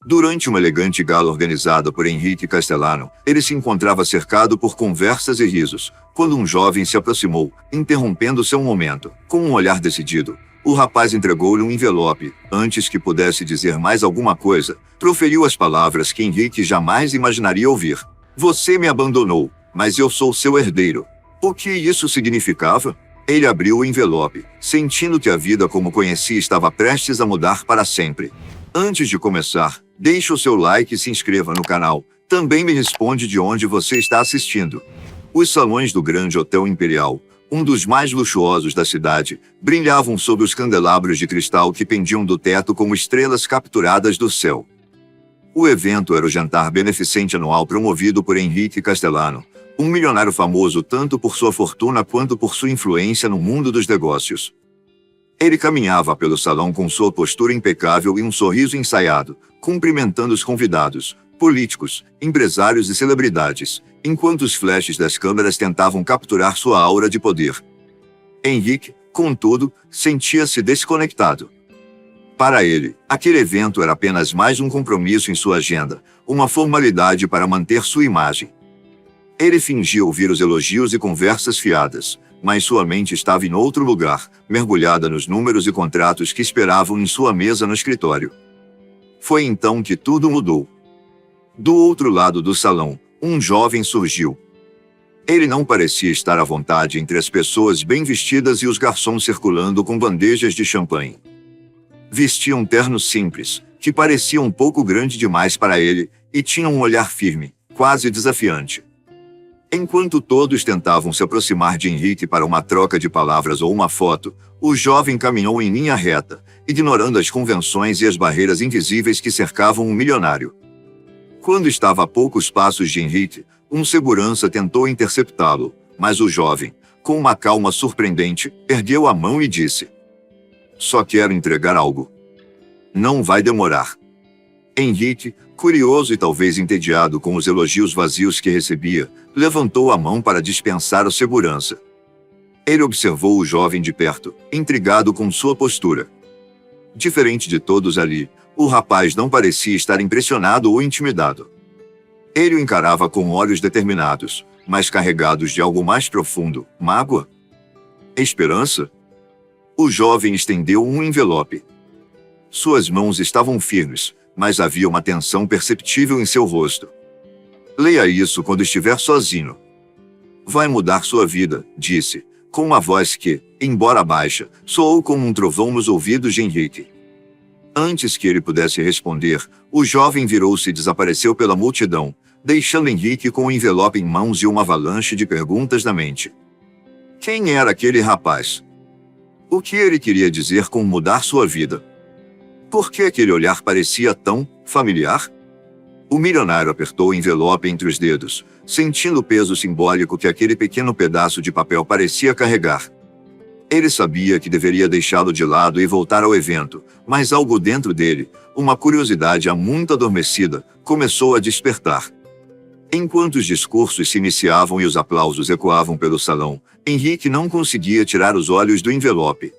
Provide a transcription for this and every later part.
Durante uma elegante gala organizada por Henrique Castellano, ele se encontrava cercado por conversas e risos, quando um jovem se aproximou, interrompendo seu momento. Com um olhar decidido, o rapaz entregou-lhe um envelope. Antes que pudesse dizer mais alguma coisa, proferiu as palavras que Henrique jamais imaginaria ouvir. Você me abandonou, mas eu sou seu herdeiro. O que isso significava? Ele abriu o envelope, sentindo que a vida como conhecia estava prestes a mudar para sempre. Antes de começar, deixe o seu like e se inscreva no canal. Também me responde de onde você está assistindo. Os salões do Grande Hotel Imperial, um dos mais luxuosos da cidade, brilhavam sob os candelabros de cristal que pendiam do teto como estrelas capturadas do céu. O evento era o jantar beneficente anual promovido por Henrique Castellano, um milionário famoso tanto por sua fortuna quanto por sua influência no mundo dos negócios. Ele caminhava pelo salão com sua postura impecável e um sorriso ensaiado, cumprimentando os convidados, políticos, empresários e celebridades, enquanto os flashes das câmeras tentavam capturar sua aura de poder. Henrique, contudo, sentia-se desconectado. Para ele, aquele evento era apenas mais um compromisso em sua agenda, uma formalidade para manter sua imagem. Ele fingia ouvir os elogios e conversas fiadas, mas sua mente estava em outro lugar, mergulhada nos números e contratos que esperavam em sua mesa no escritório. Foi então que tudo mudou. Do outro lado do salão, um jovem surgiu. Ele não parecia estar à vontade entre as pessoas bem vestidas e os garçons circulando com bandejas de champanhe. Vestia um terno simples, que parecia um pouco grande demais para ele, e tinha um olhar firme, quase desafiante. Enquanto todos tentavam se aproximar de Henrique para uma troca de palavras ou uma foto, o jovem caminhou em linha reta, ignorando as convenções e as barreiras invisíveis que cercavam um milionário. Quando estava a poucos passos de Henrique, um segurança tentou interceptá-lo, mas o jovem, com uma calma surpreendente, ergueu a mão e disse: "Só quero entregar algo. Não vai demorar." Henrique, curioso e talvez entediado com os elogios vazios que recebia, levantou a mão para dispensar o segurança. Ele observou o jovem de perto, intrigado com sua postura. Diferente de todos ali, o rapaz não parecia estar impressionado ou intimidado. Ele o encarava com olhos determinados, mas carregados de algo mais profundo: mágoa? Esperança? O jovem estendeu um envelope. Suas mãos estavam firmes, mas havia uma tensão perceptível em seu rosto. "Leia isso quando estiver sozinho. Vai mudar sua vida", disse, com uma voz que, embora baixa, soou como um trovão nos ouvidos de Henrique. Antes que ele pudesse responder, o jovem virou-se e desapareceu pela multidão, deixando Henrique com o envelope em mãos e uma avalanche de perguntas na mente. Quem era aquele rapaz? O que ele queria dizer com mudar sua vida? Por que aquele olhar parecia tão familiar? O milionário apertou o envelope entre os dedos, sentindo o peso simbólico que aquele pequeno pedaço de papel parecia carregar. Ele sabia que deveria deixá-lo de lado e voltar ao evento, mas algo dentro dele, uma curiosidade há muito adormecida, começou a despertar. Enquanto os discursos se iniciavam e os aplausos ecoavam pelo salão, Henrique não conseguia tirar os olhos do envelope.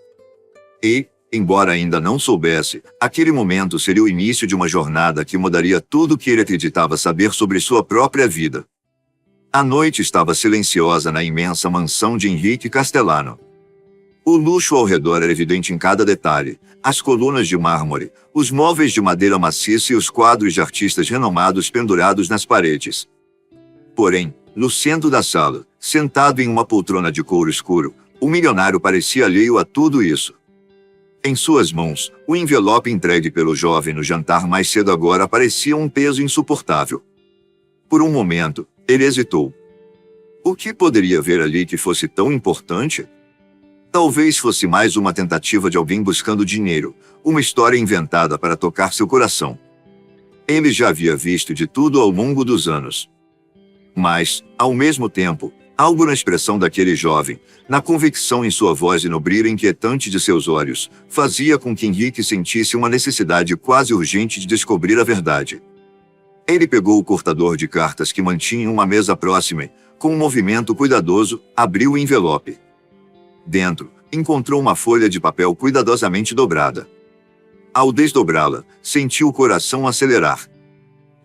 E, embora ainda não soubesse, aquele momento seria o início de uma jornada que mudaria tudo o que ele acreditava saber sobre sua própria vida. A noite estava silenciosa na imensa mansão de Henrique Castellano. O luxo ao redor era evidente em cada detalhe: as colunas de mármore, os móveis de madeira maciça e os quadros de artistas renomados pendurados nas paredes. Porém, no centro da sala, sentado em uma poltrona de couro escuro, o milionário parecia alheio a tudo isso. Em suas mãos, o envelope entregue pelo jovem no jantar mais cedo agora parecia um peso insuportável. Por um momento, ele hesitou. O que poderia ver ali que fosse tão importante? Talvez fosse mais uma tentativa de alguém buscando dinheiro, uma história inventada para tocar seu coração. Ele já havia visto de tudo ao longo dos anos. Mas, ao mesmo tempo, algo na expressão daquele jovem, na convicção em sua voz e no brilho inquietante de seus olhos, fazia com que Henrique sentisse uma necessidade quase urgente de descobrir a verdade. Ele pegou o cortador de cartas que mantinha em uma mesa próxima e, com um movimento cuidadoso, abriu o envelope. Dentro, encontrou uma folha de papel cuidadosamente dobrada. Ao desdobrá-la, sentiu o coração acelerar.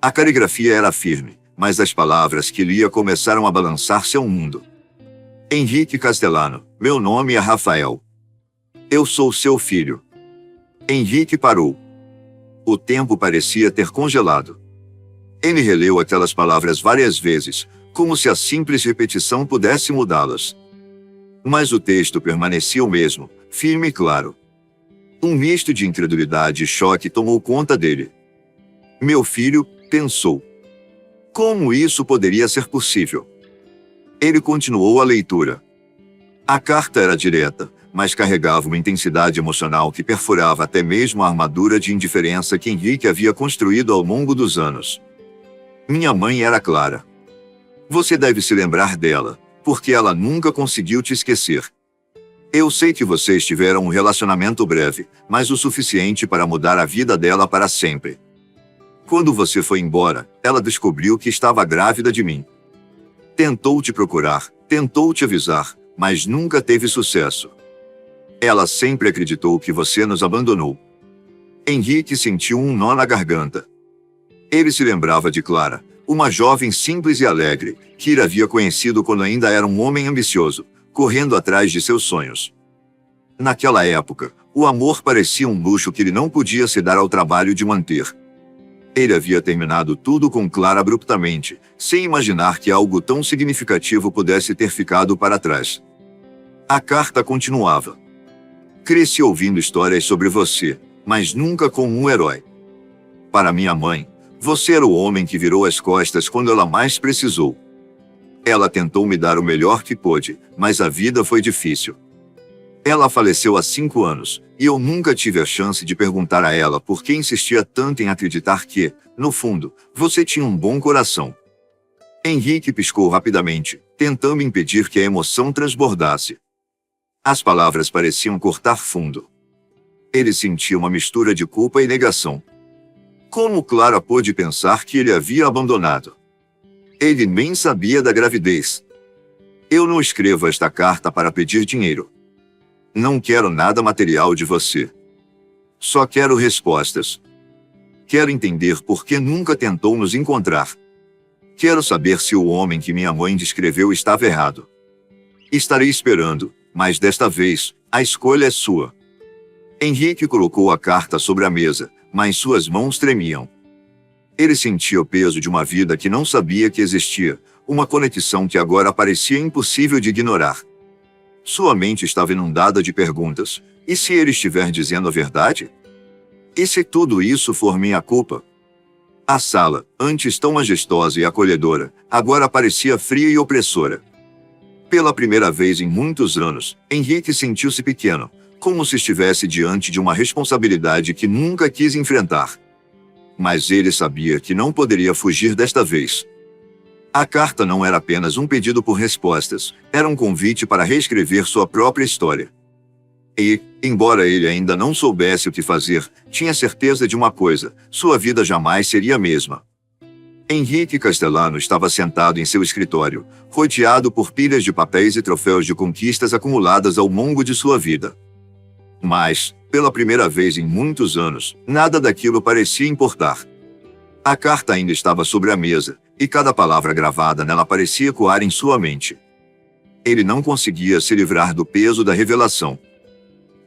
A caligrafia era firme, mas as palavras que lia começaram a balançar seu mundo. Henrique Castellano, meu nome é Rafael. Eu sou seu filho. Henrique parou. O tempo parecia ter congelado. Ele releu aquelas palavras várias vezes, como se a simples repetição pudesse mudá-las. Mas o texto permanecia o mesmo, firme e claro. Um misto de incredulidade e choque tomou conta dele. Meu filho, pensou. Como isso poderia ser possível? Ele continuou a leitura. A carta era direta, mas carregava uma intensidade emocional que perfurava até mesmo a armadura de indiferença que Henrique havia construído ao longo dos anos. Minha mãe era clara. Você deve se lembrar dela, porque ela nunca conseguiu te esquecer. Eu sei que vocês tiveram um relacionamento breve, mas o suficiente para mudar a vida dela para sempre. Quando você foi embora, ela descobriu que estava grávida de mim. Tentou te procurar, tentou te avisar, mas nunca teve sucesso. Ela sempre acreditou que você nos abandonou. Henrique sentiu um nó na garganta. Ele se lembrava de Clara, uma jovem simples e alegre, que ele havia conhecido quando ainda era um homem ambicioso, correndo atrás de seus sonhos. Naquela época, o amor parecia um luxo que ele não podia se dar ao trabalho de manter. Ele havia terminado tudo com Clara abruptamente, sem imaginar que algo tão significativo pudesse ter ficado para trás. A carta continuava. Cresci ouvindo histórias sobre você, mas nunca como um herói. Para minha mãe, você era o homem que virou as costas quando ela mais precisou. Ela tentou me dar o melhor que pôde, mas a vida foi difícil. Ela faleceu há 5 anos, e eu nunca tive a chance de perguntar a ela por que insistia tanto em acreditar que, no fundo, você tinha um bom coração. Henrique piscou rapidamente, tentando impedir que a emoção transbordasse. As palavras pareciam cortar fundo. Ele sentia uma mistura de culpa e negação. Como Clara pôde pensar que ele havia abandonado? Ele nem sabia da gravidez. Eu não escrevo esta carta para pedir dinheiro. Não quero nada material de você. Só quero respostas. Quero entender por que nunca tentou nos encontrar. Quero saber se o homem que minha mãe descreveu estava errado. Estarei esperando, mas desta vez, a escolha é sua. Henrique colocou a carta sobre a mesa, mas suas mãos tremiam. Ele sentia o peso de uma vida que não sabia que existia, uma conexão que agora parecia impossível de ignorar. Sua mente estava inundada de perguntas. E se ele estiver dizendo a verdade? E se tudo isso for minha culpa? A sala, antes tão majestosa e acolhedora, agora parecia fria e opressora. Pela primeira vez em muitos anos, Henrique sentiu-se pequeno, como se estivesse diante de uma responsabilidade que nunca quis enfrentar. Mas ele sabia que não poderia fugir desta vez. A carta não era apenas um pedido por respostas, era um convite para reescrever sua própria história. E, embora ele ainda não soubesse o que fazer, tinha certeza de uma coisa: sua vida jamais seria a mesma. Henrique Castellano estava sentado em seu escritório, rodeado por pilhas de papéis e troféus de conquistas acumuladas ao longo de sua vida. Mas, pela primeira vez em muitos anos, nada daquilo parecia importar. A carta ainda estava sobre a mesa, e cada palavra gravada nela parecia ecoar em sua mente. Ele não conseguia se livrar do peso da revelação.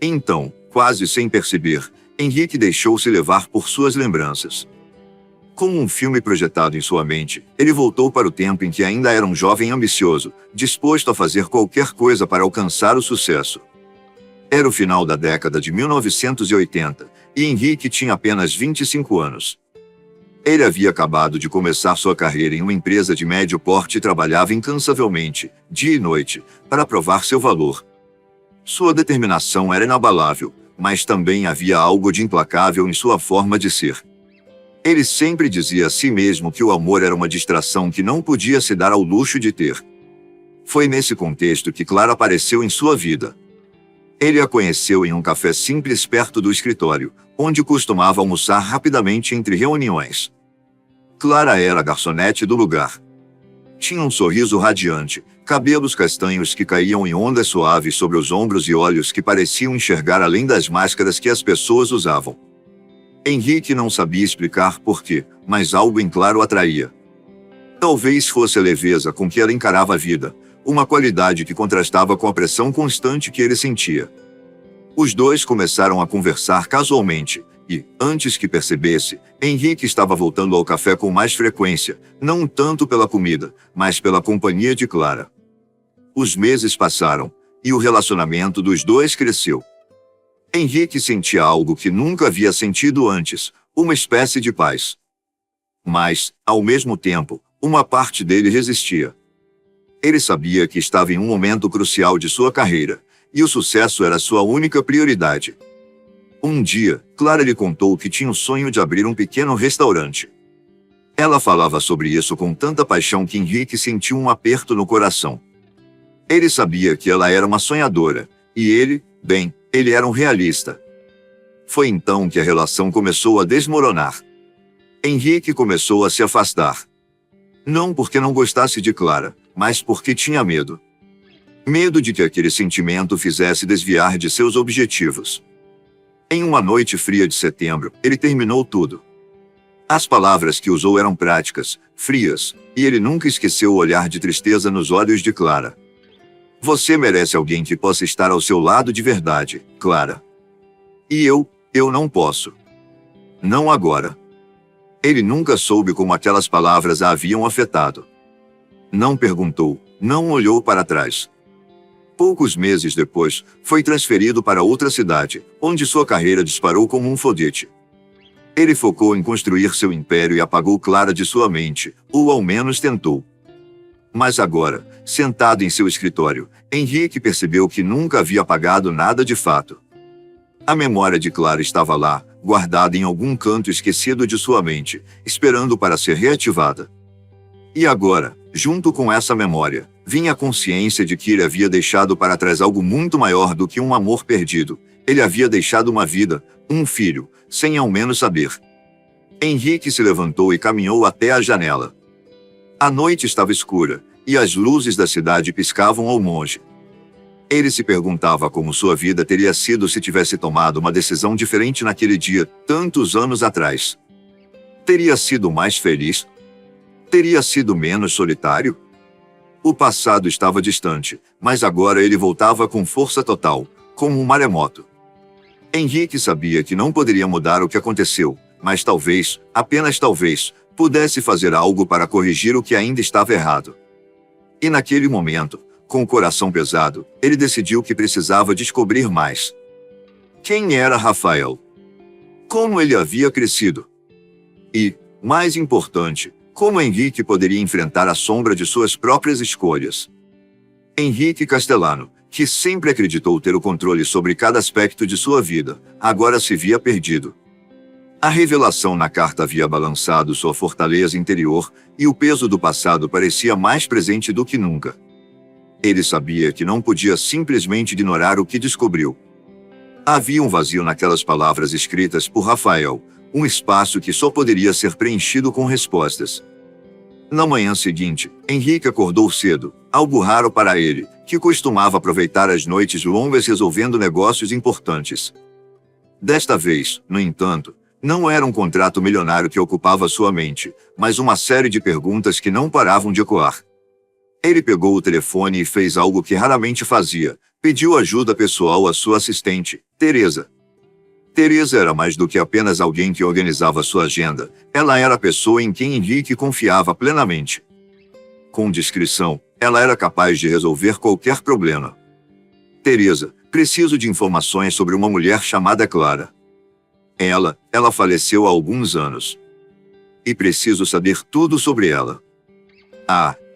Então, quase sem perceber, Henrique deixou-se levar por suas lembranças. Como um filme projetado em sua mente, ele voltou para o tempo em que ainda era um jovem ambicioso, disposto a fazer qualquer coisa para alcançar o sucesso. Era o final da década de 1980, e Henrique tinha apenas 25 anos. Ele havia acabado de começar sua carreira em uma empresa de médio porte e trabalhava incansavelmente, dia e noite, para provar seu valor. Sua determinação era inabalável, mas também havia algo de implacável em sua forma de ser. Ele sempre dizia a si mesmo que o amor era uma distração que não podia se dar ao luxo de ter. Foi nesse contexto que Clara apareceu em sua vida. Ele a conheceu em um café simples perto do escritório, onde costumava almoçar rapidamente entre reuniões. Clara era a garçonete do lugar. Tinha um sorriso radiante, cabelos castanhos que caíam em ondas suaves sobre os ombros e olhos que pareciam enxergar além das máscaras que as pessoas usavam. Henrique não sabia explicar por quê, mas algo em claro o atraía. Talvez fosse a leveza com que ela encarava a vida, uma qualidade que contrastava com a pressão constante que ele sentia. Os dois começaram a conversar casualmente, e, antes que percebesse, Henrique estava voltando ao café com mais frequência, não tanto pela comida, mas pela companhia de Clara. Os meses passaram, e o relacionamento dos dois cresceu. Henrique sentia algo que nunca havia sentido antes, uma espécie de paz. Mas, ao mesmo tempo, uma parte dele resistia. Ele sabia que estava em um momento crucial de sua carreira, e o sucesso era sua única prioridade. Um dia, Clara lhe contou que tinha o sonho de abrir um pequeno restaurante. Ela falava sobre isso com tanta paixão que Henrique sentiu um aperto no coração. Ele sabia que ela era uma sonhadora, e ele era um realista. Foi então que a relação começou a desmoronar. Henrique começou a se afastar. Não porque não gostasse de Clara, mas porque tinha medo. Medo de que aquele sentimento fizesse desviar de seus objetivos. Em uma noite fria de setembro, ele terminou tudo. As palavras que usou eram práticas, frias, e ele nunca esqueceu o olhar de tristeza nos olhos de Clara. Você merece alguém que possa estar ao seu lado de verdade, Clara. E eu não posso. Não agora. Ele nunca soube como aquelas palavras a haviam afetado. Não perguntou, não olhou para trás. Poucos meses depois, foi transferido para outra cidade, onde sua carreira disparou como um foguete. Ele focou em construir seu império e apagou Clara de sua mente, ou ao menos tentou. Mas agora, sentado em seu escritório, Henrique percebeu que nunca havia apagado nada de fato. A memória de Clara estava lá, guardada em algum canto esquecido de sua mente, esperando para ser reativada. E agora, junto com essa memória, vinha a consciência de que ele havia deixado para trás algo muito maior do que um amor perdido. Ele havia deixado uma vida, um filho, sem ao menos saber. Henrique se levantou e caminhou até a janela. A noite estava escura, e as luzes da cidade piscavam ao longe. Ele se perguntava como sua vida teria sido se tivesse tomado uma decisão diferente naquele dia, tantos anos atrás. Teria sido mais feliz? Teria sido menos solitário? O passado estava distante, mas agora ele voltava com força total, como um maremoto. Henrique sabia que não poderia mudar o que aconteceu, mas talvez, apenas talvez, pudesse fazer algo para corrigir o que ainda estava errado. E naquele momento, com o coração pesado, ele decidiu que precisava descobrir mais. Quem era Rafael? Como ele havia crescido? E, mais importante, como Henrique poderia enfrentar a sombra de suas próprias escolhas? Henrique Castellano, que sempre acreditou ter o controle sobre cada aspecto de sua vida, agora se via perdido. A revelação na carta havia balançado sua fortaleza interior, e o peso do passado parecia mais presente do que nunca. Ele sabia que não podia simplesmente ignorar o que descobriu. Havia um vazio naquelas palavras escritas por Rafael, um espaço que só poderia ser preenchido com respostas. Na manhã seguinte, Henrique acordou cedo, algo raro para ele, que costumava aproveitar as noites longas resolvendo negócios importantes. Desta vez, no entanto, não era um contrato milionário que ocupava sua mente, mas uma série de perguntas que não paravam de ecoar. Ele pegou o telefone e fez algo que raramente fazia, pediu ajuda pessoal à sua assistente, Teresa. Teresa era mais do que apenas alguém que organizava sua agenda, ela era a pessoa em quem Henrique confiava plenamente. Com discrição, ela era capaz de resolver qualquer problema. Teresa, preciso de informações sobre uma mulher chamada Clara. Ela faleceu há alguns anos. E preciso saber tudo sobre ela.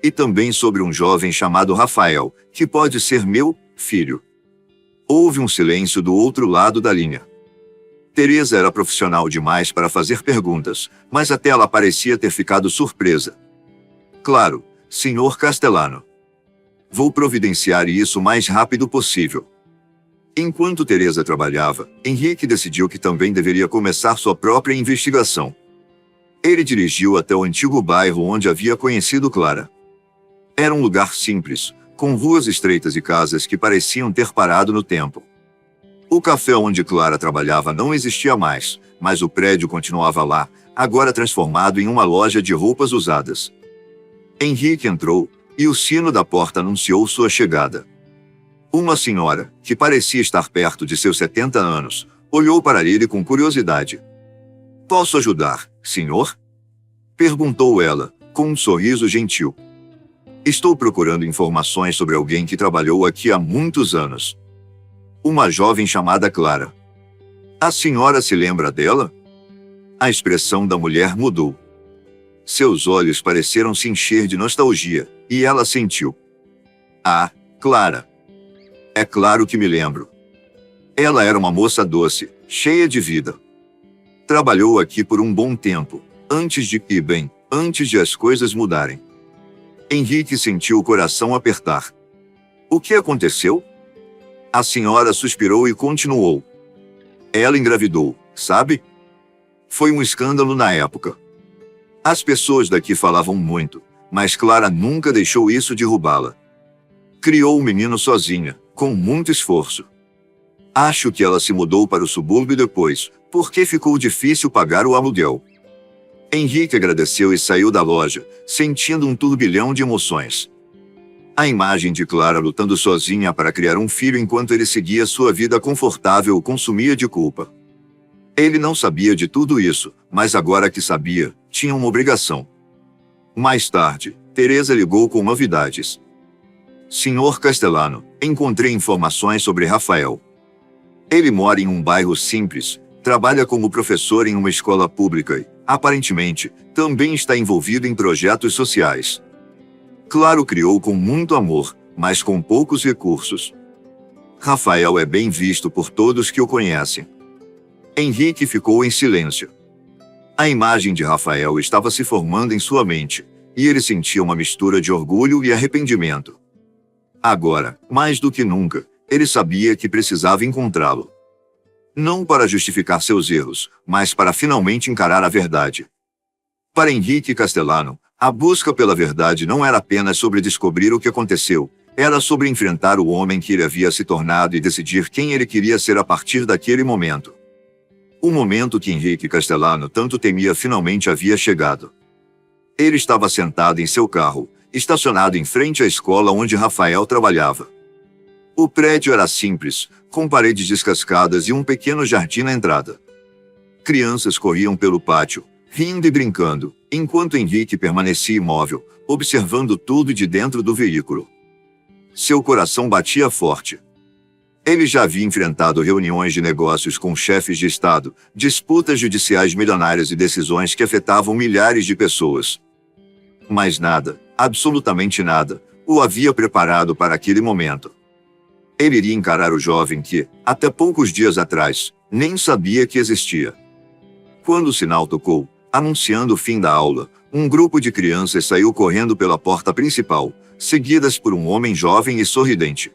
E também sobre um jovem chamado Rafael, que pode ser meu filho. Houve um silêncio do outro lado da linha. Teresa era profissional demais para fazer perguntas, mas até ela parecia ter ficado surpresa. Claro, Sr. Castellano. Vou providenciar isso o mais rápido possível. Enquanto Teresa trabalhava, Henrique decidiu que também deveria começar sua própria investigação. Ele dirigiu até o antigo bairro onde havia conhecido Clara. Era um lugar simples, com ruas estreitas e casas que pareciam ter parado no tempo. O café onde Clara trabalhava não existia mais, mas o prédio continuava lá, agora transformado em uma loja de roupas usadas. Henrique entrou, e o sino da porta anunciou sua chegada. Uma senhora, que parecia estar perto de seus 70 anos, olhou para ele com curiosidade. "Posso ajudar, senhor?" perguntou ela, com um sorriso gentil. "Estou procurando informações sobre alguém que trabalhou aqui há muitos anos. Uma jovem chamada Clara. A senhora se lembra dela?" A expressão da mulher mudou. Seus olhos pareceram se encher de nostalgia, e ela sentiu. "Ah, Clara. É claro que me lembro. Ela era uma moça doce, cheia de vida. Trabalhou aqui por um bom tempo, antes de as coisas mudarem." Henrique sentiu o coração apertar. "O que aconteceu?" A senhora suspirou e continuou. "Ela engravidou, sabe? Foi um escândalo na época. As pessoas daqui falavam muito, mas Clara nunca deixou isso derrubá-la. Criou o menino sozinha, com muito esforço. Acho que ela se mudou para o subúrbio depois, porque ficou difícil pagar o aluguel." Henrique agradeceu e saiu da loja, sentindo um turbilhão de emoções. A imagem de Clara lutando sozinha para criar um filho enquanto ele seguia sua vida confortável o consumia de culpa. Ele não sabia de tudo isso, mas agora que sabia, tinha uma obrigação. Mais tarde, Teresa ligou com novidades. "Senhor Castellano, encontrei informações sobre Rafael. Ele mora em um bairro simples, trabalha como professor em uma escola pública e, aparentemente, também está envolvido em projetos sociais. Claro, criou com muito amor, mas com poucos recursos. Rafael é bem visto por todos que o conhecem." Henrique ficou em silêncio. A imagem de Rafael estava se formando em sua mente, e ele sentia uma mistura de orgulho e arrependimento. Agora, mais do que nunca, ele sabia que precisava encontrá-lo. Não para justificar seus erros, mas para finalmente encarar a verdade. Para Henrique Castellano, a busca pela verdade não era apenas sobre descobrir o que aconteceu, era sobre enfrentar o homem que ele havia se tornado e decidir quem ele queria ser a partir daquele momento. O momento que Henrique Castellano tanto temia finalmente havia chegado. Ele estava sentado em seu carro, estacionado em frente à escola onde Rafael trabalhava. O prédio era simples, com paredes descascadas e um pequeno jardim na entrada. Crianças corriam pelo pátio, rindo e brincando, enquanto Henrique permanecia imóvel, observando tudo de dentro do veículo. Seu coração batia forte. Ele já havia enfrentado reuniões de negócios com chefes de Estado, disputas judiciais milionárias e decisões que afetavam milhares de pessoas. Mas nada, absolutamente nada, o havia preparado para aquele momento. Ele iria encarar o jovem que, até poucos dias atrás, nem sabia que existia. Quando o sinal tocou, anunciando o fim da aula, um grupo de crianças saiu correndo pela porta principal, seguidas por um homem jovem e sorridente.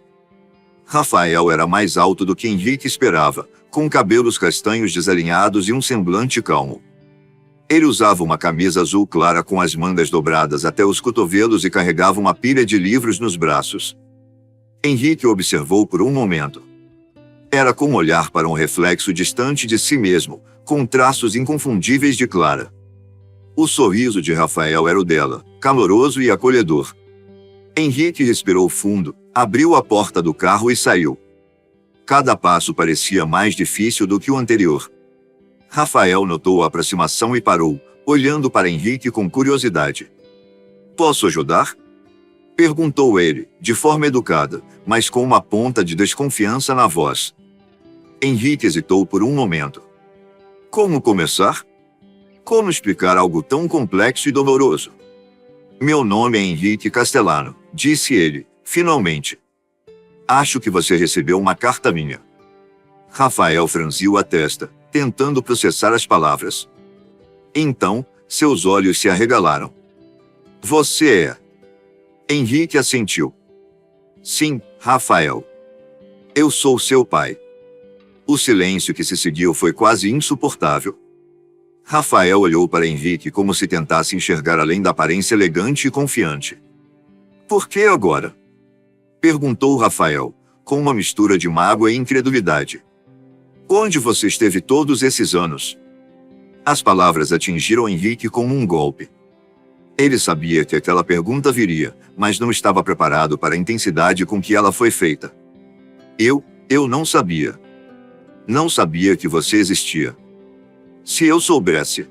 Rafael era mais alto do que Henrique esperava, com cabelos castanhos desalinhados e um semblante calmo. Ele usava uma camisa azul clara com as mangas dobradas até os cotovelos e carregava uma pilha de livros nos braços. Henrique o observou por um momento. Era como olhar para um reflexo distante de si mesmo, com traços inconfundíveis de Clara. O sorriso de Rafael era o dela, caloroso e acolhedor. Henrique respirou fundo, abriu a porta do carro e saiu. Cada passo parecia mais difícil do que o anterior. Rafael notou a aproximação e parou, olhando para Henrique com curiosidade. "Posso ajudar?" perguntou ele, de forma educada, mas com uma ponta de desconfiança na voz. Henrique hesitou por um momento. Como começar? Como explicar algo tão complexo e doloroso? "Meu nome é Henrique Castellano", disse ele, finalmente. "Acho que você recebeu uma carta minha." Rafael franziu a testa, tentando processar as palavras. Então, seus olhos se arregalaram. "Você é..." Henrique assentiu. "Sim, Rafael. Eu sou seu pai." O silêncio que se seguiu foi quase insuportável. Rafael olhou para Henrique como se tentasse enxergar além da aparência elegante e confiante. "Por que agora?" perguntou Rafael, com uma mistura de mágoa e incredulidade. "Onde você esteve todos esses anos?" As palavras atingiram Henrique como um golpe. Ele sabia que aquela pergunta viria, mas não estava preparado para a intensidade com que ela foi feita. Eu não sabia. Não sabia que você existia. Se eu soubesse.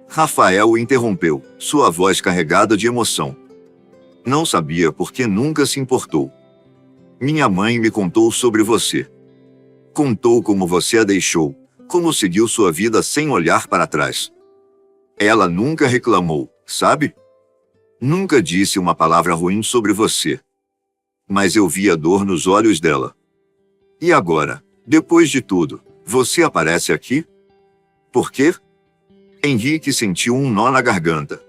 Rafael o interrompeu, sua voz carregada de emoção. Não sabia porque nunca se importou. Minha mãe me contou sobre você. Contou como você a deixou, como seguiu sua vida sem olhar para trás. Ela nunca reclamou, sabe? Nunca disse uma palavra ruim sobre você. Mas eu vi a dor nos olhos dela. E agora, depois de tudo, você aparece aqui? Por quê? Henrique sentiu um nó na garganta.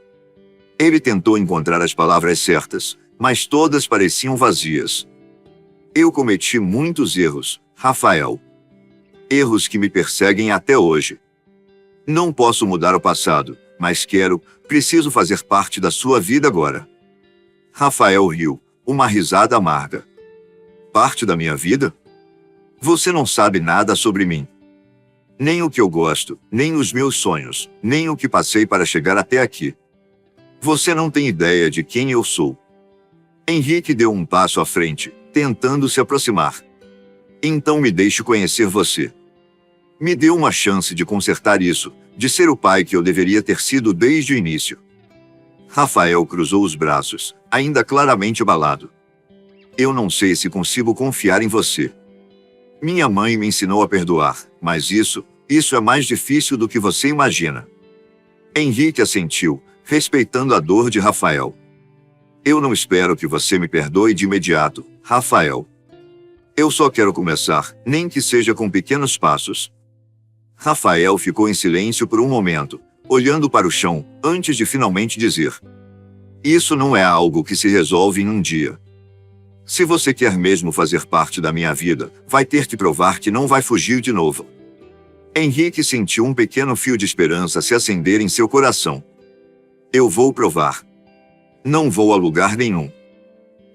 Ele tentou encontrar as palavras certas, mas todas pareciam vazias. Eu cometi muitos erros, Rafael. Erros que me perseguem até hoje. Não posso mudar o passado, mas preciso fazer parte da sua vida agora. Rafael riu, uma risada amarga. Parte da minha vida? Você não sabe nada sobre mim. Nem o que eu gosto, nem os meus sonhos, nem o que passei para chegar até aqui. Você não tem ideia de quem eu sou. Henrique deu um passo à frente, tentando se aproximar. Então me deixe conhecer você. Me dê uma chance de consertar isso, de ser o pai que eu deveria ter sido desde o início. Rafael cruzou os braços, ainda claramente abalado. Eu não sei se consigo confiar em você. Minha mãe me ensinou a perdoar, mas isso é mais difícil do que você imagina. Henrique assentiu, respeitando a dor de Rafael. Eu não espero que você me perdoe de imediato, Rafael. Eu só quero começar, nem que seja com pequenos passos. Rafael ficou em silêncio por um momento, olhando para o chão, antes de finalmente dizer: Isso não é algo que se resolve em um dia. Se você quer mesmo fazer parte da minha vida, vai ter que provar que não vai fugir de novo. Henrique sentiu um pequeno fio de esperança se acender em seu coração. Eu vou provar. Não vou a lugar nenhum.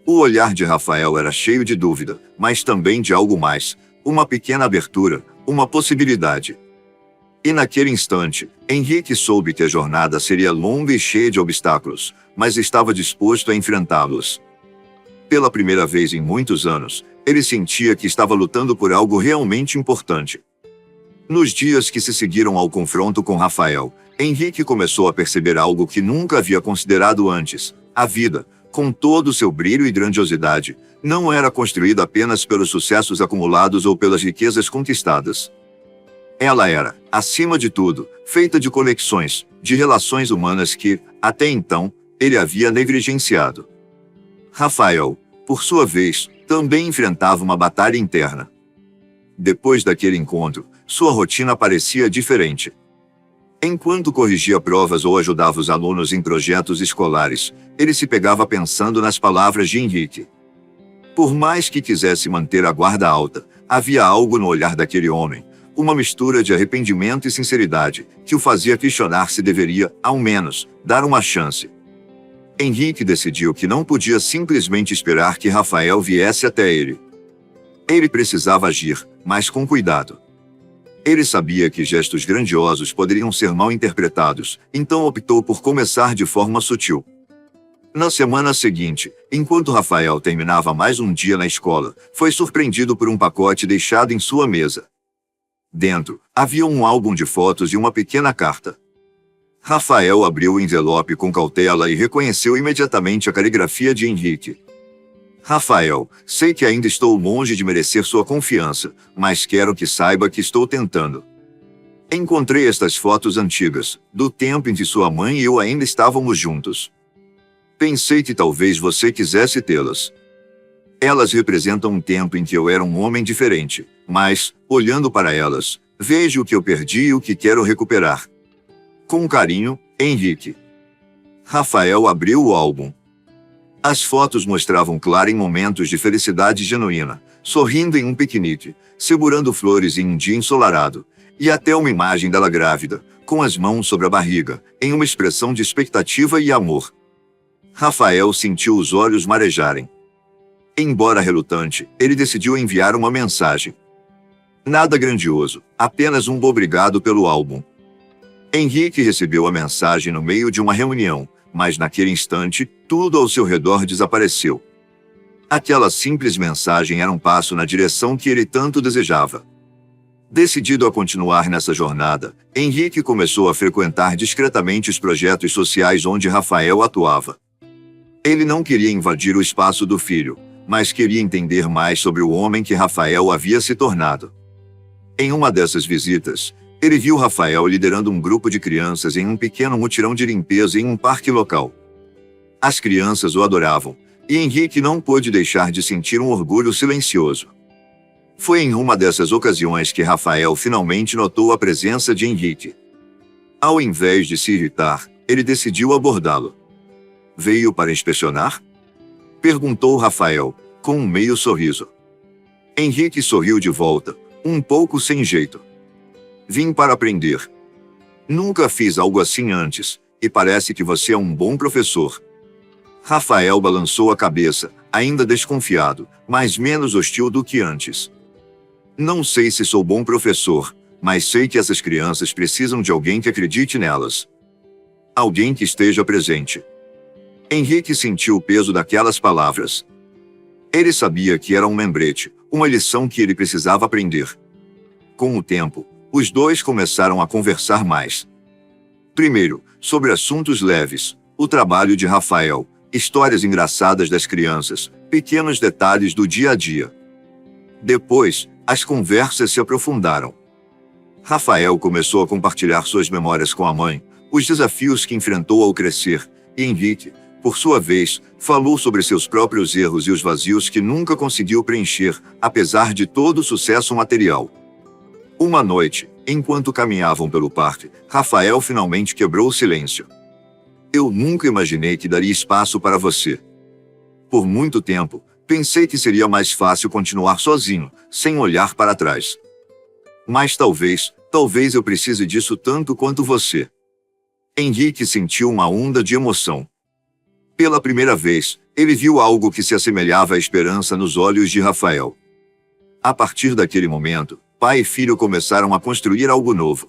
O olhar de Rafael era cheio de dúvida, mas também de algo mais, uma pequena abertura, uma possibilidade. E naquele instante, Henrique soube que a jornada seria longa e cheia de obstáculos, mas estava disposto a enfrentá-los. Pela primeira vez em muitos anos, ele sentia que estava lutando por algo realmente importante. Nos dias que se seguiram ao confronto com Rafael, Henrique começou a perceber algo que nunca havia considerado antes. A vida, com todo o seu brilho e grandiosidade, não era construída apenas pelos sucessos acumulados ou pelas riquezas conquistadas. Ela era, acima de tudo, feita de conexões, de relações humanas que, até então, ele havia negligenciado. Rafael, por sua vez, também enfrentava uma batalha interna. Depois daquele encontro, sua rotina parecia diferente. Enquanto corrigia provas ou ajudava os alunos em projetos escolares, ele se pegava pensando nas palavras de Henrique. Por mais que quisesse manter a guarda alta, havia algo no olhar daquele homem, uma mistura de arrependimento e sinceridade, que o fazia questionar se deveria, ao menos, dar uma chance. Henrique decidiu que não podia simplesmente esperar que Rafael viesse até ele. Ele precisava agir, mas com cuidado. Ele sabia que gestos grandiosos poderiam ser mal interpretados, então optou por começar de forma sutil. Na semana seguinte, enquanto Rafael terminava mais um dia na escola, foi surpreendido por um pacote deixado em sua mesa. Dentro, havia um álbum de fotos e uma pequena carta. Rafael abriu o envelope com cautela e reconheceu imediatamente a caligrafia de Henrique. Rafael, sei que ainda estou longe de merecer sua confiança, mas quero que saiba que estou tentando. Encontrei estas fotos antigas, do tempo em que sua mãe e eu ainda estávamos juntos. Pensei que talvez você quisesse tê-las. Elas representam um tempo em que eu era um homem diferente, mas, olhando para elas, vejo o que eu perdi e o que quero recuperar. Com carinho, Henrique. Rafael abriu o álbum. As fotos mostravam Clara em momentos de felicidade genuína, sorrindo em um piquenique, segurando flores em um dia ensolarado, e até uma imagem dela grávida, com as mãos sobre a barriga, em uma expressão de expectativa e amor. Rafael sentiu os olhos marejarem. Embora relutante, ele decidiu enviar uma mensagem. Nada grandioso, apenas um obrigado pelo álbum. Henrique recebeu a mensagem no meio de uma reunião, mas naquele instante, tudo ao seu redor desapareceu. Aquela simples mensagem era um passo na direção que ele tanto desejava. Decidido a continuar nessa jornada, Henrique começou a frequentar discretamente os projetos sociais onde Rafael atuava. Ele não queria invadir o espaço do filho, mas queria entender mais sobre o homem que Rafael havia se tornado. Em uma dessas visitas, ele viu Rafael liderando um grupo de crianças em um pequeno mutirão de limpeza em um parque local. As crianças o adoravam, e Henrique não pôde deixar de sentir um orgulho silencioso. Foi em uma dessas ocasiões que Rafael finalmente notou a presença de Henrique. Ao invés de se irritar, ele decidiu abordá-lo. "Veio para inspecionar?" perguntou Rafael, com um meio sorriso. Henrique sorriu de volta, um pouco sem jeito. "Vim para aprender. Nunca fiz algo assim antes, e parece que você é um bom professor." Rafael balançou a cabeça, ainda desconfiado, mas menos hostil do que antes. "Não sei se sou bom professor, mas sei que essas crianças precisam de alguém que acredite nelas. Alguém que esteja presente." Henrique sentiu o peso daquelas palavras. Ele sabia que era um lembrete, uma lição que ele precisava aprender. Com o tempo, os dois começaram a conversar mais. Primeiro, sobre assuntos leves, o trabalho de Rafael, histórias engraçadas das crianças, pequenos detalhes do dia a dia. Depois, as conversas se aprofundaram. Rafael começou a compartilhar suas memórias com a mãe, os desafios que enfrentou ao crescer, e Henrique, por sua vez, falou sobre seus próprios erros e os vazios que nunca conseguiu preencher, apesar de todo o sucesso material. Uma noite, enquanto caminhavam pelo parque, Rafael finalmente quebrou o silêncio. "Eu nunca imaginei que daria espaço para você. Por muito tempo, pensei que seria mais fácil continuar sozinho, sem olhar para trás. Mas talvez eu precise disso tanto quanto você." Henrique sentiu uma onda de emoção. Pela primeira vez, ele viu algo que se assemelhava à esperança nos olhos de Rafael. A partir daquele momento, pai e filho começaram a construir algo novo.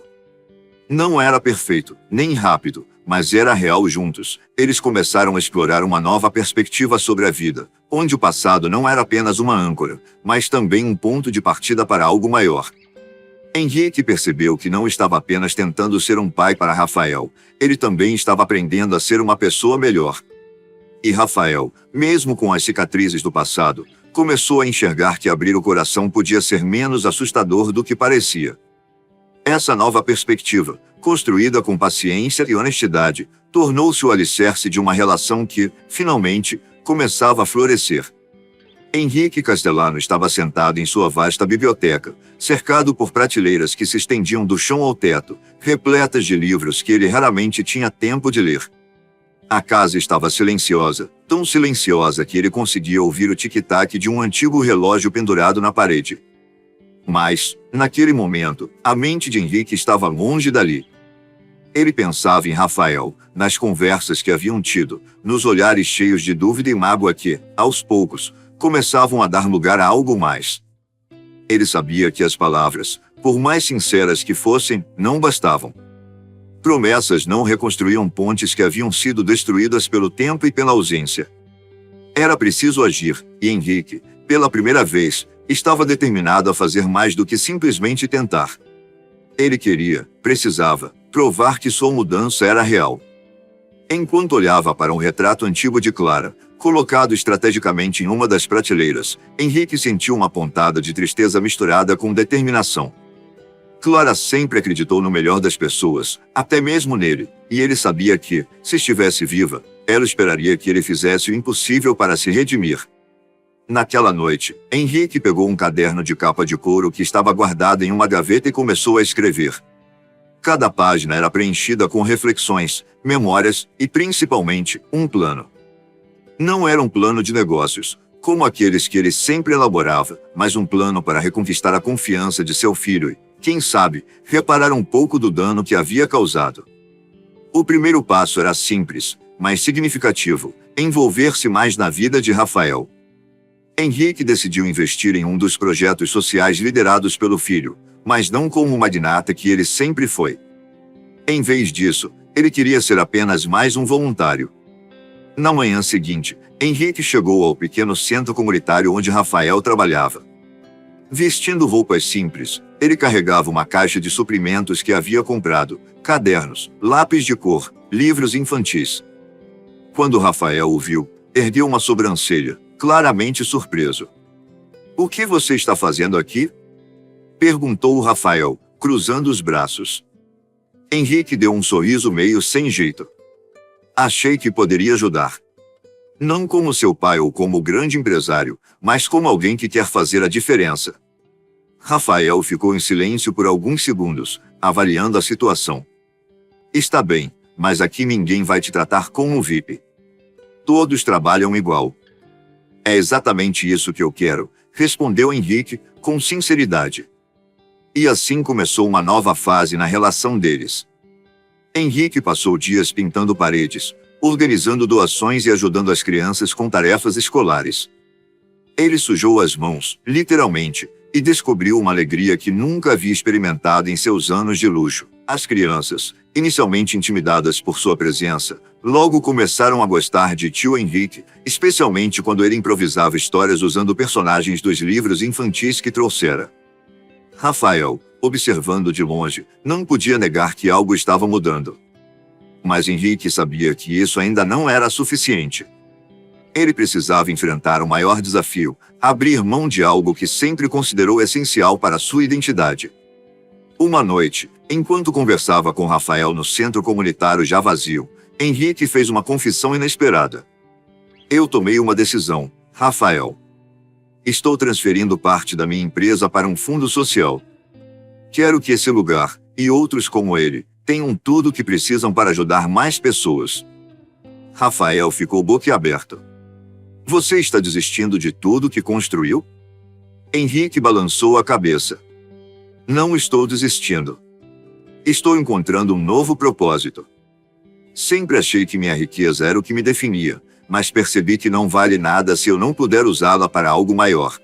Não era perfeito, nem rápido, mas era real juntos. Eles começaram a explorar uma nova perspectiva sobre a vida, onde o passado não era apenas uma âncora, mas também um ponto de partida para algo maior. Henrique percebeu que não estava apenas tentando ser um pai para Rafael, ele também estava aprendendo a ser uma pessoa melhor. E Rafael, mesmo com as cicatrizes do passado, começou a enxergar que abrir o coração podia ser menos assustador do que parecia. Essa nova perspectiva, construída com paciência e honestidade, tornou-se o alicerce de uma relação que, finalmente, começava a florescer. Henrique Castellano estava sentado em sua vasta biblioteca, cercado por prateleiras que se estendiam do chão ao teto, repletas de livros que ele raramente tinha tempo de ler. A casa estava silenciosa, tão silenciosa que ele conseguia ouvir o tic-tac de um antigo relógio pendurado na parede. Mas, naquele momento, a mente de Henrique estava longe dali. Ele pensava em Rafael, nas conversas que haviam tido, nos olhares cheios de dúvida e mágoa que, aos poucos, começavam a dar lugar a algo mais. Ele sabia que as palavras, por mais sinceras que fossem, não bastavam. Promessas não reconstruíam pontes que haviam sido destruídas pelo tempo e pela ausência. Era preciso agir, e Henrique, pela primeira vez, estava determinado a fazer mais do que simplesmente tentar. Ele precisava, provar que sua mudança era real. Enquanto olhava para um retrato antigo de Clara, colocado estrategicamente em uma das prateleiras, Henrique sentiu uma pontada de tristeza misturada com determinação. Clara sempre acreditou no melhor das pessoas, até mesmo nele, e ele sabia que, se estivesse viva, ela esperaria que ele fizesse o impossível para se redimir. Naquela noite, Henrique pegou um caderno de capa de couro que estava guardado em uma gaveta e começou a escrever. Cada página era preenchida com reflexões, memórias e, principalmente, um plano. Não era um plano de negócios, como aqueles que ele sempre elaborava, mas um plano para reconquistar a confiança de seu filho e, quem sabe, reparar um pouco do dano que havia causado. O primeiro passo era simples, mas significativo: envolver-se mais na vida de Rafael. Henrique decidiu investir em um dos projetos sociais liderados pelo filho, mas não como o magnata que ele sempre foi. Em vez disso, ele queria ser apenas mais um voluntário. Na manhã seguinte, Henrique chegou ao pequeno centro comunitário onde Rafael trabalhava. Vestindo roupas simples, ele carregava uma caixa de suprimentos que havia comprado, cadernos, lápis de cor, livros infantis. Quando Rafael o viu, ergueu uma sobrancelha, claramente surpreso. "O que você está fazendo aqui?" perguntou Rafael, cruzando os braços. Henrique deu um sorriso meio sem jeito. "Achei que poderia ajudar. Não como seu pai ou como grande empresário, mas como alguém que quer fazer a diferença." Rafael ficou em silêncio por alguns segundos, avaliando a situação. "Está bem, mas aqui ninguém vai te tratar como VIP. Todos trabalham igual." "É exatamente isso que eu quero", respondeu Henrique, com sinceridade. E assim começou uma nova fase na relação deles. Henrique passou dias pintando paredes, organizando doações e ajudando as crianças com tarefas escolares. Ele sujou as mãos, literalmente, e descobriu uma alegria que nunca havia experimentado em seus anos de luxo. As crianças, inicialmente intimidadas por sua presença, logo começaram a gostar de tio Henrique, especialmente quando ele improvisava histórias usando personagens dos livros infantis que trouxera. Rafael, observando de longe, não podia negar que algo estava mudando. Mas Henrique sabia que isso ainda não era suficiente. Ele precisava enfrentar o maior desafio, abrir mão de algo que sempre considerou essencial para sua identidade. Uma noite, enquanto conversava com Rafael no centro comunitário já vazio, Henrique fez uma confissão inesperada. "Eu tomei uma decisão, Rafael. Estou transferindo parte da minha empresa para um fundo social. Quero que esse lugar, e outros como ele, tenham tudo o que precisam para ajudar mais pessoas." Rafael ficou boquiaberto. "Você está desistindo de tudo que construiu?" Henrique balançou a cabeça. "Não estou desistindo. Estou encontrando um novo propósito. Sempre achei que minha riqueza era o que me definia, mas percebi que não vale nada se eu não puder usá-la para algo maior."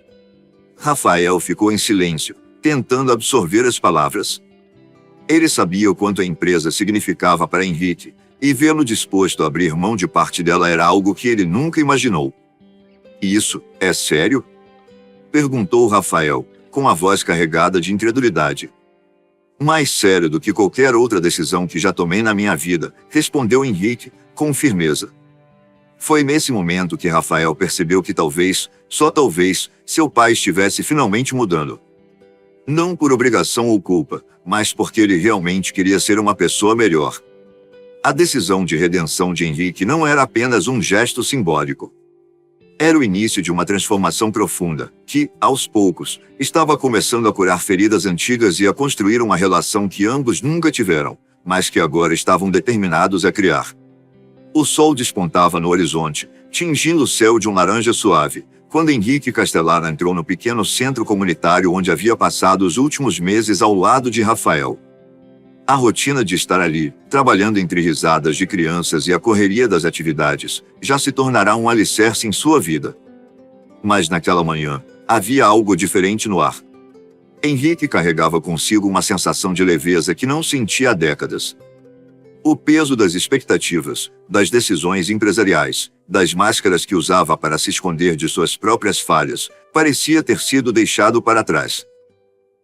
Rafael ficou em silêncio, tentando absorver as palavras. Ele sabia o quanto a empresa significava para Henrique, e vê-lo disposto a abrir mão de parte dela era algo que ele nunca imaginou. "Isso é sério?" perguntou Rafael, com a voz carregada de incredulidade. "Mais sério do que qualquer outra decisão que já tomei na minha vida", respondeu Henrique, com firmeza. Foi nesse momento que Rafael percebeu que talvez, só talvez, seu pai estivesse finalmente mudando. Não por obrigação ou culpa, mas porque ele realmente queria ser uma pessoa melhor. A decisão de redenção de Henrique não era apenas um gesto simbólico. Era o início de uma transformação profunda, que, aos poucos, estava começando a curar feridas antigas e a construir uma relação que ambos nunca tiveram, mas que agora estavam determinados a criar. O sol despontava no horizonte, tingindo o céu de um laranja suave, quando Henrique Castellana entrou no pequeno centro comunitário onde havia passado os últimos meses ao lado de Rafael. A rotina de estar ali, trabalhando entre risadas de crianças e a correria das atividades, já se tornará um alicerce em sua vida. Mas naquela manhã, havia algo diferente no ar. Henrique carregava consigo uma sensação de leveza que não sentia há décadas. O peso das expectativas, das decisões empresariais, das máscaras que usava para se esconder de suas próprias falhas, parecia ter sido deixado para trás.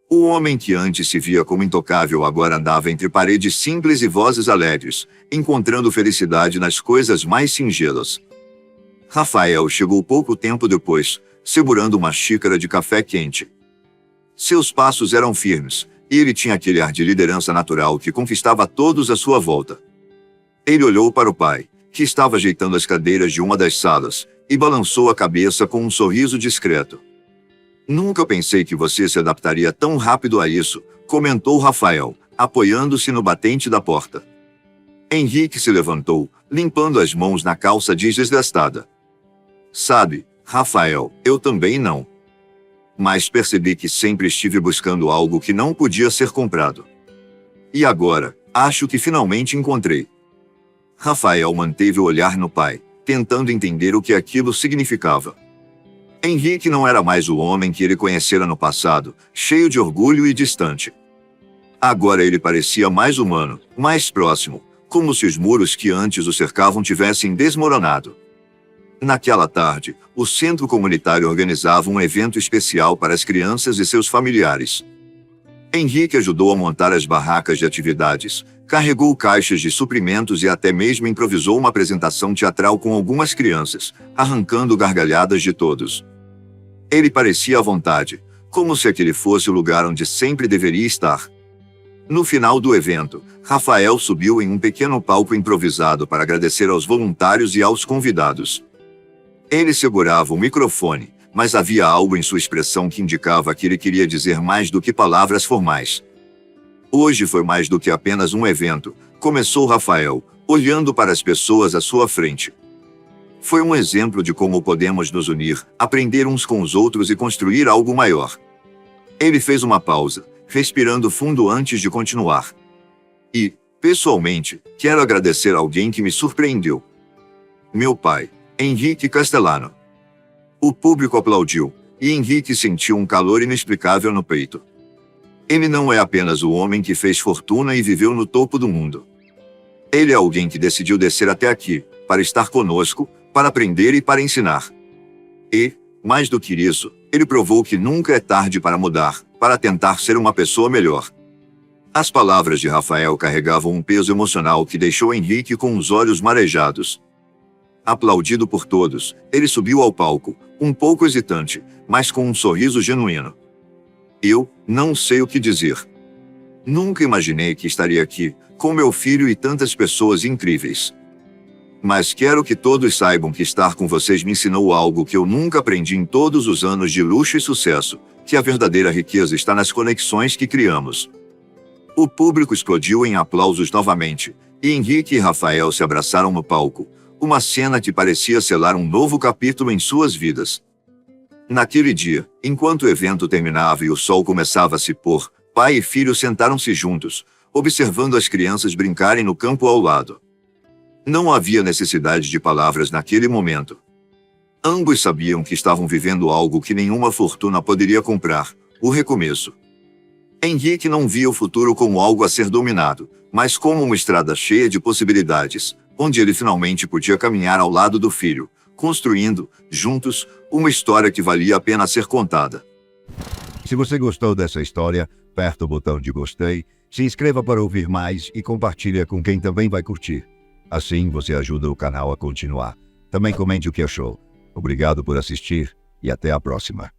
O homem que antes se via como intocável agora andava entre paredes simples e vozes alegres, encontrando felicidade nas coisas mais singelas. Rafael chegou pouco tempo depois, segurando uma xícara de café quente. Seus passos eram firmes, e ele tinha aquele ar de liderança natural que conquistava todos à sua volta. Ele olhou para o pai, que estava ajeitando as cadeiras de uma das salas, e balançou a cabeça com um sorriso discreto. "Nunca pensei que você se adaptaria tão rápido a isso", comentou Rafael, apoiando-se no batente da porta. Henrique se levantou, limpando as mãos na calça jeans desgastada. "Sabe, Rafael, eu também não. Mas percebi que sempre estive buscando algo que não podia ser comprado. E agora, acho que finalmente encontrei." Rafael manteve o olhar no pai, tentando entender o que aquilo significava. Henrique não era mais o homem que ele conhecera no passado, cheio de orgulho e distante. Agora ele parecia mais humano, mais próximo, como se os muros que antes o cercavam tivessem desmoronado. Naquela tarde, o centro comunitário organizava um evento especial para as crianças e seus familiares. Henrique ajudou a montar as barracas de atividades, carregou caixas de suprimentos e até mesmo improvisou uma apresentação teatral com algumas crianças, arrancando gargalhadas de todos. Ele parecia à vontade, como se aquele fosse o lugar onde sempre deveria estar. No final do evento, Rafael subiu em um pequeno palco improvisado para agradecer aos voluntários e aos convidados. Ele segurava o microfone, mas havia algo em sua expressão que indicava que ele queria dizer mais do que palavras formais. Hoje foi mais do que apenas um evento, começou Rafael, olhando para as pessoas à sua frente. Foi um exemplo de como podemos nos unir, aprender uns com os outros e construir algo maior. Ele fez uma pausa, respirando fundo antes de continuar. E, pessoalmente, quero agradecer a alguém que me surpreendeu. Meu pai, Henrique Castellano. O público aplaudiu, e Henrique sentiu um calor inexplicável no peito. Ele não é apenas o homem que fez fortuna e viveu no topo do mundo. Ele é alguém que decidiu descer até aqui, para estar conosco, para aprender e para ensinar. E, mais do que isso, ele provou que nunca é tarde para mudar, para tentar ser uma pessoa melhor. As palavras de Rafael carregavam um peso emocional que deixou Henrique com os olhos marejados. Aplaudido por todos, ele subiu ao palco, um pouco hesitante, mas com um sorriso genuíno. Eu não sei o que dizer. Nunca imaginei que estaria aqui, com meu filho e tantas pessoas incríveis. Mas quero que todos saibam que estar com vocês me ensinou algo que eu nunca aprendi em todos os anos de luxo e sucesso, que a verdadeira riqueza está nas conexões que criamos. O público explodiu em aplausos novamente, e Henrique e Rafael se abraçaram no palco, uma cena que parecia selar um novo capítulo em suas vidas. Naquele dia, enquanto o evento terminava e o sol começava a se pôr, pai e filho sentaram-se juntos, observando as crianças brincarem no campo ao lado. Não havia necessidade de palavras naquele momento. Ambos sabiam que estavam vivendo algo que nenhuma fortuna poderia comprar, o recomeço. Henrique não via o futuro como algo a ser dominado, mas como uma estrada cheia de possibilidades, onde ele finalmente podia caminhar ao lado do filho, construindo, juntos, uma história que valia a pena ser contada. Se você gostou dessa história, aperta o botão de gostei, se inscreva para ouvir mais e compartilhe com quem também vai curtir. Assim você ajuda o canal a continuar. Também comente o que achou. Obrigado por assistir e até a próxima.